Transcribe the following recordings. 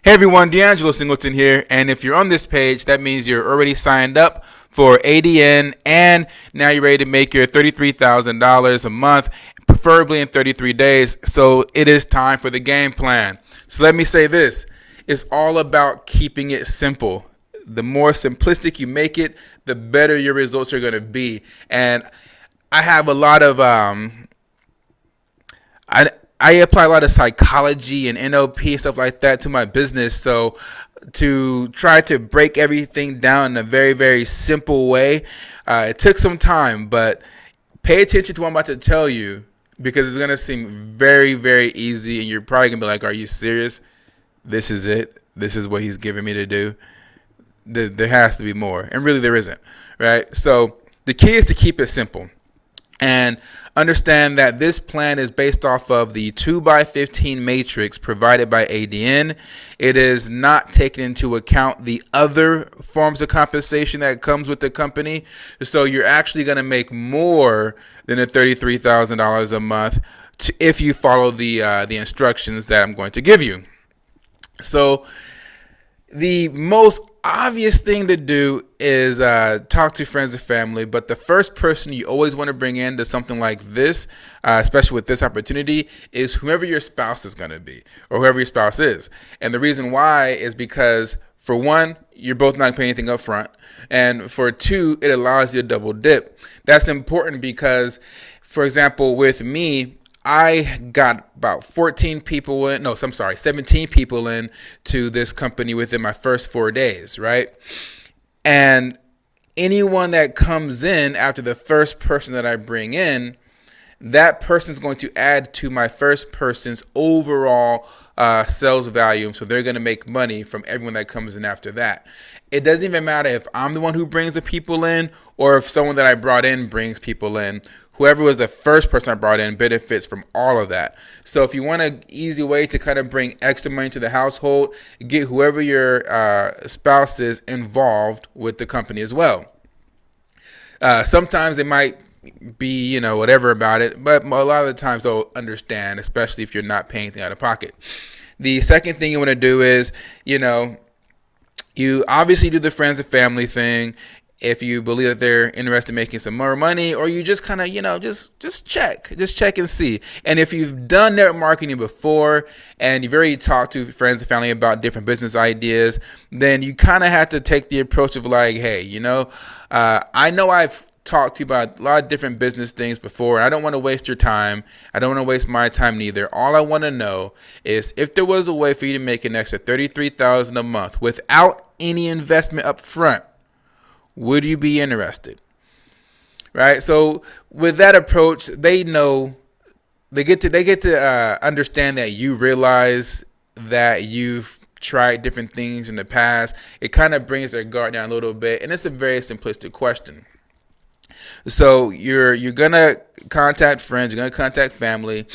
Hey everyone, D'Angelo Singleton here, and if you're on this page, that means you're already signed up for ADN, and now you're ready to make your $33,000 a month, preferably in 33 days, so it is time for the game plan. So let me say this, it's all about keeping it simple. The more simplistic you make it, the better your results are going to be, and I have a lot of I apply a lot of psychology and NLP stuff like that to my business. So to try to break everything down in a very, very simple way, it took some time, but pay attention to what I'm about to tell you because it's going to seem very, very easy. And you're probably going to be like, are you serious? This is it. This is what he's giving me to do. There has to be more. And really there isn't, right? So the key is to keep it simple. And understand that this plan is based off of the 2x15 matrix provided by ADN. It is not taking into account the other forms of compensation that comes with the company. So you're actually going to make more than the $33,000 a month if you follow the instructions that I'm going to give you. So the most obvious thing to do is talk to friends and family, but the first person you always want to bring into something like this, especially with this opportunity, is whoever your spouse is going to be or whoever your spouse is. And the reason why is because, for one, you're both not paying anything up front, and for two, it allows you to double dip. That's important because, for example, with me, I got about 17 people in to this company within my first 4 days, right? And anyone that comes in after the first person that I bring in, that person is going to add to my first person's overall sales value. So they're going to make money from everyone that comes in after that. It doesn't even matter if I'm the one who brings the people in or if someone that I brought in brings people in. Whoever was the first person I brought in benefits from all of that. So if you want an easy way to kind of bring extra money to the household, get whoever your spouse is involved with the company as well. Sometimes they might be, whatever about it, but a lot of the times they'll understand, especially if you're not paying anything out of pocket. The second thing you want to do is, you obviously do the friends and family thing. If you believe that they're interested in making some more money, or you just kind of, just check and see. And if you've done network marketing before and you've already talked to friends and family about different business ideas, then you kind of have to take the approach of like, hey, I know I've talked to you about a lot of different business things before, and I don't want to waste your time. I don't want to waste my time neither. All I want to know is if there was a way for you to make an extra $33,000 a month without any investment up front, would you be interested? Right? So with that approach, they get to understand that you realize that you've tried different things in the past. It kind of brings their guard down a little bit, and it's a very simplistic question. So you're gonna contact friends, you're gonna contact family,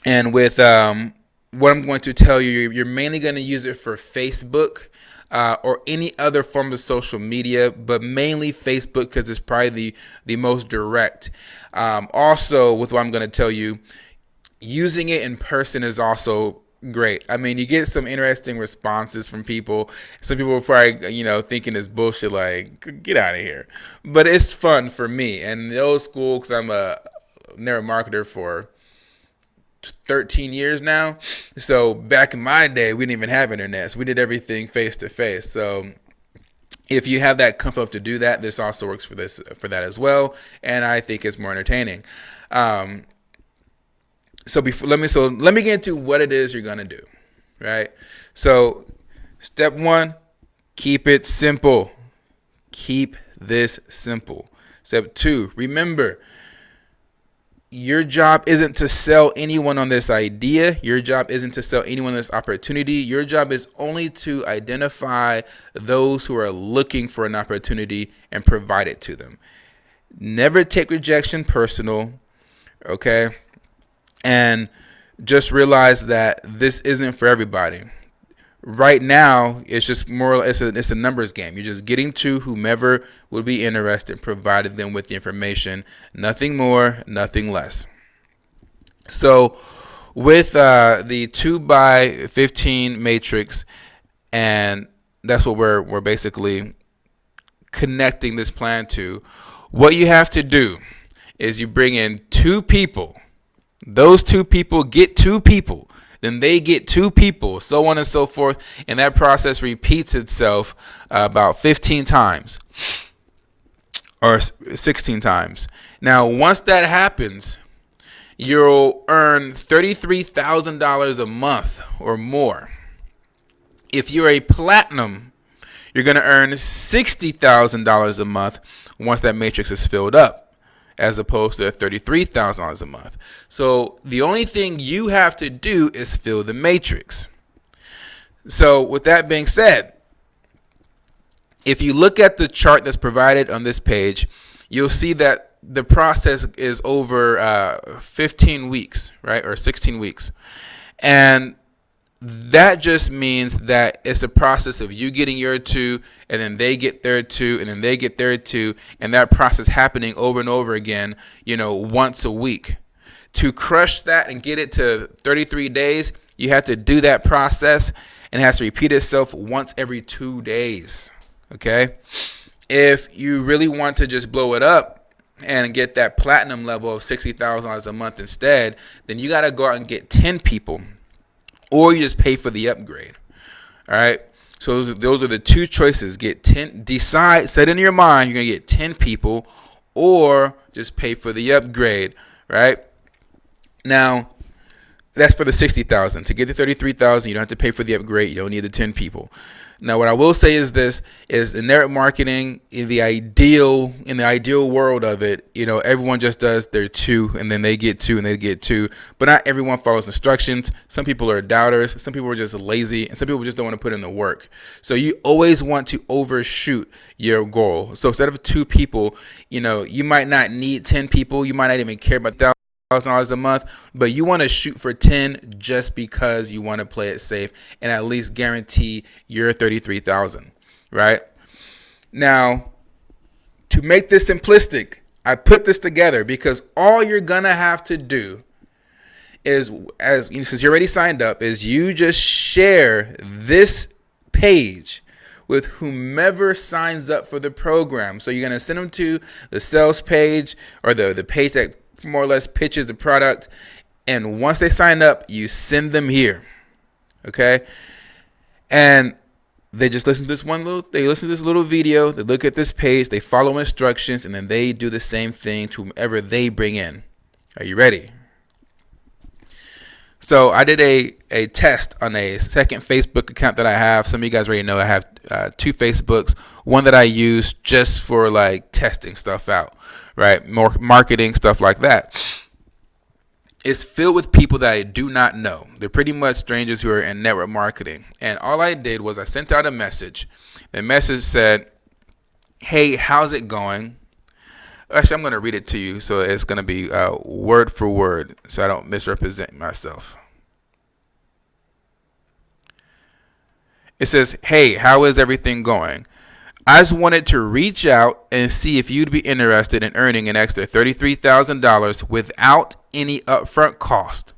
and with what I'm going to tell you, you're mainly gonna use it for Facebook. Or any other form of social media, but mainly Facebook because it's probably the most direct. Also, with what I'm going to tell you, using it in person is also great. I mean, you get some interesting responses from people. Some people are probably, thinking it's bullshit, like, get out of here. But it's fun for me. And the old school, because I'm a network marketer for 13 years now. So back in my day, we didn't even have internet. So we did everything face to face. So if you have that comfort to do that, this also works for that as well. And I think it's more entertaining. So let me get into what it is you're going to do, right? So step one, keep it simple. Keep this simple. Step two, remember, your job isn't to sell anyone on this idea. Your job isn't to sell anyone this opportunity. Your job is only to identify those who are looking for an opportunity and provide it to them. Never take rejection personal, okay? And just realize that this isn't for everybody. Right now, it's just it's a numbers game. You're just getting to whomever would be interested, provided them with the information. Nothing more, nothing less. So with the 2x15 matrix, and that's what we're basically connecting this plan to. What you have to do is you bring in 2 people. Those 2 people get 2 people. Then they get 2 people, so on and so forth. And that process repeats itself about 15 times or 16 times. Now, once that happens, you'll earn $33,000 a month or more. If you're a platinum, you're going to earn $60,000 a month once that matrix is filled up, as opposed to $33,000 a month. So the only thing you have to do is fill the matrix. So with that being said, if you look at the chart that's provided on this page, you'll see that the process is over 15 weeks, right, or 16 weeks. And that just means that it's a process of you getting your 2, and then they get their 2, and then they get their 2, and that process happening over and over again, once a week. To crush that and get it to 33 days, you have to do that process, and it has to repeat itself once every 2 days, okay? If you really want to just blow it up and get that platinum level of $60,000 a month instead, then you got to go out and get 10 people. Or you just pay for the upgrade. All right. So those are the 2 choices. Get 10. Decide. Set in your mind you're gonna get 10 people, or just pay for the upgrade. Right. Now, that's for the 60,000. To get the 33,000, you don't have to pay for the upgrade. You don't need the 10 people. Now, what I will say is this: is in network marketing, in the ideal world of it, everyone just does their 2, and then they get 2, and they get 2. But not everyone follows instructions. Some people are doubters. Some people are just lazy, and some people just don't want to put in the work. So you always want to overshoot your goal. So instead of 2 people, you might not need 10 people. You might not even care about that $1,000 a month, but you want to shoot for 10 just because you want to play it safe and at least guarantee your 33,000, right? Now, to make this simplistic, I put this together because all you're gonna have to do is, since you're already signed up, is you just share this page with whomever signs up for the program. So you're gonna send them to the sales page or the page that more or less pitches the product, and once they sign up, you send them here, okay? And they just listen to this little video, they look at this page, they follow instructions, and then they do the same thing to whomever they bring in. Are you ready? So I did a test on a second Facebook account that I have. Some of you guys already know I have 2 Facebooks. One that I use just for like testing stuff out, right? More marketing, stuff like that. It's filled with people that I do not know. They're pretty much strangers who are in network marketing. And all I did was I sent out a message. The message said, "Hey, how's it going?" Actually, I'm going to read it to you, so it's going to be word for word, so I don't misrepresent myself. It says, "Hey, how is everything going? I just wanted to reach out and see if you'd be interested in earning an extra $33,000 without any upfront cost.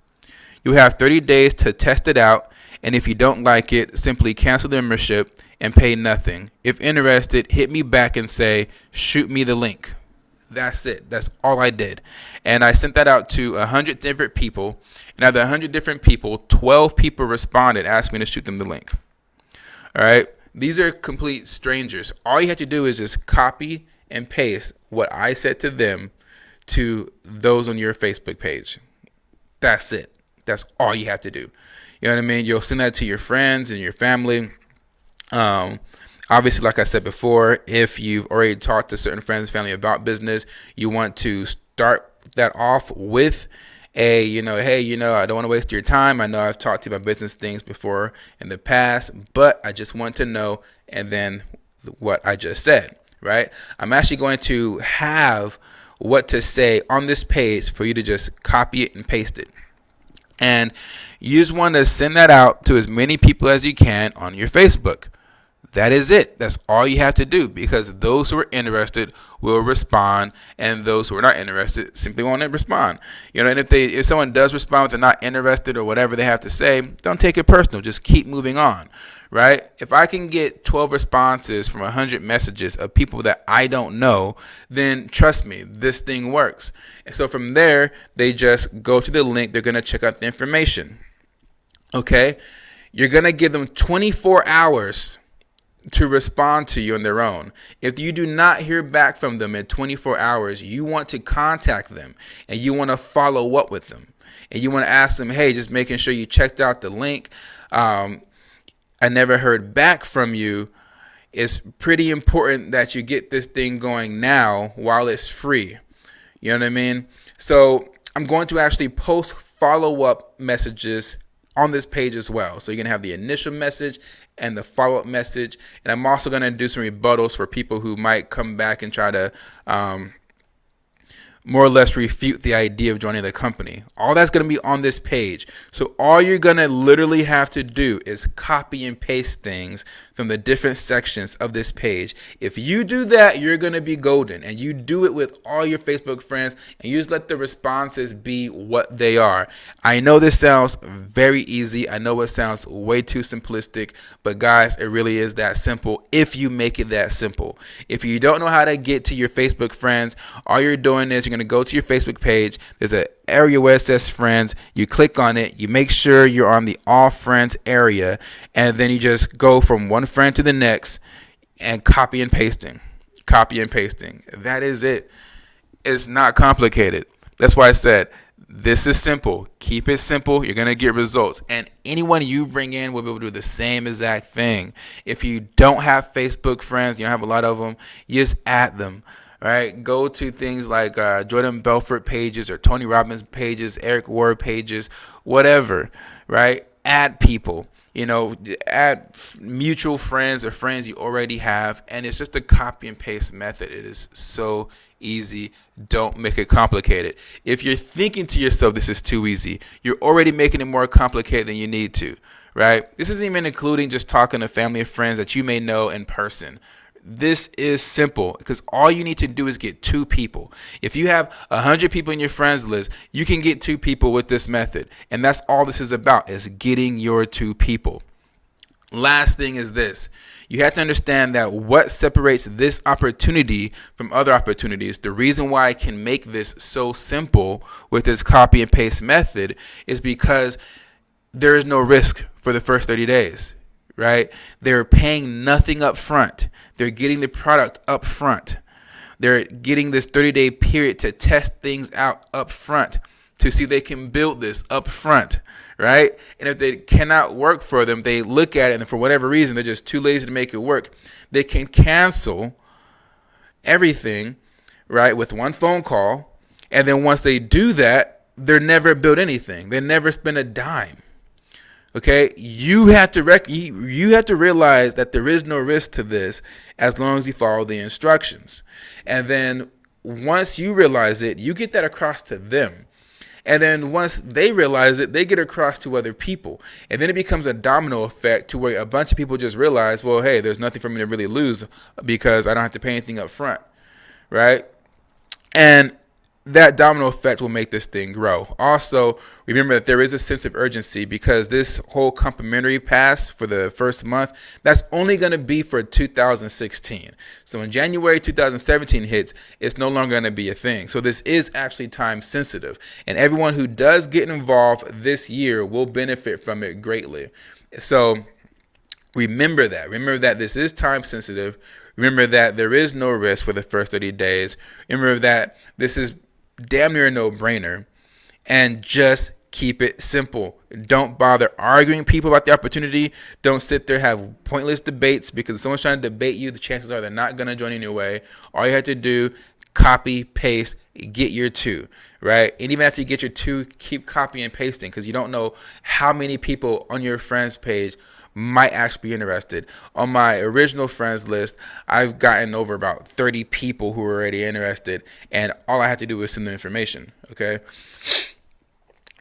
You have 30 days to test it out, and if you don't like it, simply cancel the membership and pay nothing. If interested, hit me back and say, shoot me the link." That's it. That's all I did. And I sent that out to 100 different people. And out of the 100 different people, 12 people responded, asked me to shoot them the link. All right. These are complete strangers. All you have to do is just copy and paste what I said to them to those on your Facebook page. That's it. That's all you have to do. You know what I mean? You'll send that to your friends and your family. Obviously, like I said before, if you've already talked to certain friends and family about business, you want to start that off with a, hey, I don't want to waste your time. I know I've talked to you about business things before in the past, but I just want to know, and then what I just said, right? I'm actually going to have what to say on this page for you to just copy it and paste it. And you just want to send that out to as many people as you can on your Facebook. That is it. That's all you have to do, because those who are interested will respond, and those who are not interested simply won't respond. And if someone does respond but they're not interested or whatever they have to say, don't take it personal. Just keep moving on, right? If I can get 12 responses from 100 messages of people that I don't know, then trust me, this thing works. And so from there, they just go to the link. They're going to check out the information. Okay? You're going to give them 24 hours to respond to you on their own. If you do not hear back from them in 24 hours, you want to contact them and you want to follow up with them. And you want to ask them, hey, just making sure you checked out the link. I never heard back from you. It's pretty important that you get this thing going now while it's free. You know what I mean? So I'm going to actually post follow-up messages on this page as well. So you're going to have the initial message and the follow-up message. And I'm also going to do some rebuttals for people who might come back and try to more or less refute the idea of joining the company. All that's going to be on this page. So all you're going to literally have to do is copy and paste things from the different sections of this page. If you do that, you're going to be golden. And you do it with all your Facebook friends, and you just let the responses be what they are. I know this sounds very easy. I know it sounds way too simplistic, but guys, it really is that simple if you make it that simple. If you don't know how to get to your Facebook friends, all you're doing is you're going to go to your Facebook page. There's an area where it says friends. You click on it. You make sure you're on the all friends area, and then you just go from one friend to the next and copy and pasting. That is it. It's not complicated. That's why I said this is simple. Keep it simple. You're going to get results. And anyone you bring in will be able to do the same exact thing. If you don't have Facebook friends, you don't have a lot of them, you just add them. Right? Go to things like Jordan Belfort pages or Tony Robbins pages, Eric Ward pages, whatever. Right? Add people. Add mutual friends or friends you already have, and it's just a copy and paste method. It is so easy. Don't make it complicated. If you're thinking to yourself, this is too easy, you're already making it more complicated than you need to, right? This isn't even including just talking to family and friends that you may know in person. This is simple because all you need to do is get 2 people. If you have 100 people in your friends list, you can get 2 people with this method. And that's all this is about, is getting your 2 people. Last thing is this. You have to understand that what separates this opportunity from other opportunities, the reason why I can make this so simple with this copy and paste method, is because there is no risk for the first 30 days. Right? They're paying nothing up front. They're getting the product up front. They're getting this 30-day period to test things out up front, to see if they can build this up front, right? And if they cannot work for them, they look at it, and for whatever reason, they're just too lazy to make it work. They can cancel everything, right, with one phone call. And then once they do that, they're never built anything. They never spend a dime. Okay, you have to realize that there is no risk to this as long as you follow the instructions. And then once you realize it, you get that across to them. And then once they realize it, they get across to other people. And then it becomes a domino effect to where a bunch of people just realize, well, hey, there's nothing for me to really lose because I don't have to pay anything up front, right? And that domino effect will make this thing grow. Also, remember that there is a sense of urgency because this whole complimentary pass for the first month, that's only going to be for 2016. So when January 2017 hits, it's no longer going to be a thing. So this is actually time sensitive. And everyone who does get involved this year will benefit from it greatly. So remember that. Remember that this is time sensitive. Remember that there is no risk for the first 30 days. Remember that this is damn near a no-brainer, and just keep it simple. Don't bother arguing people about the opportunity. Don't sit there have pointless debates because if someone's trying to debate you, the chances are they're not going to join anyway. All you have to do, copy, paste, get your 2, right? And even after you get your 2, keep copying and pasting because you don't know how many people on your friends page might actually be interested. On my original friends list, I've gotten over about 30 people who are already interested, and all I have to do is send them information, okay?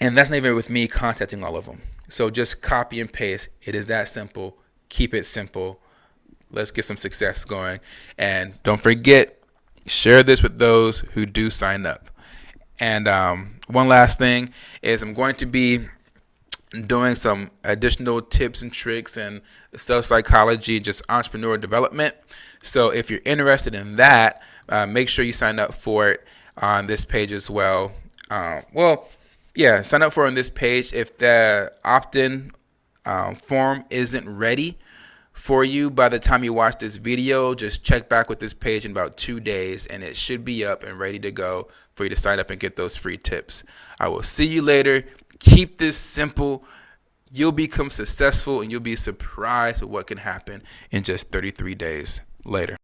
And that's not even with me contacting all of them. So just copy and paste. It is that simple. Keep it simple. Let's get some success going. And don't forget, share this with those who do sign up. And one last thing is I'm going to be doing some additional tips and tricks and self psychology, just entrepreneur development. So if you're interested in that, make sure you sign up for it on this page as well. Sign up for it on this page. If the opt-in form isn't ready for you by the time you watch this video, just check back with this page in about 2 days and it should be up and ready to go for you to sign up and get those free tips. I will see you later. Keep this simple. You'll become successful and you'll be surprised at what can happen in just 33 days later.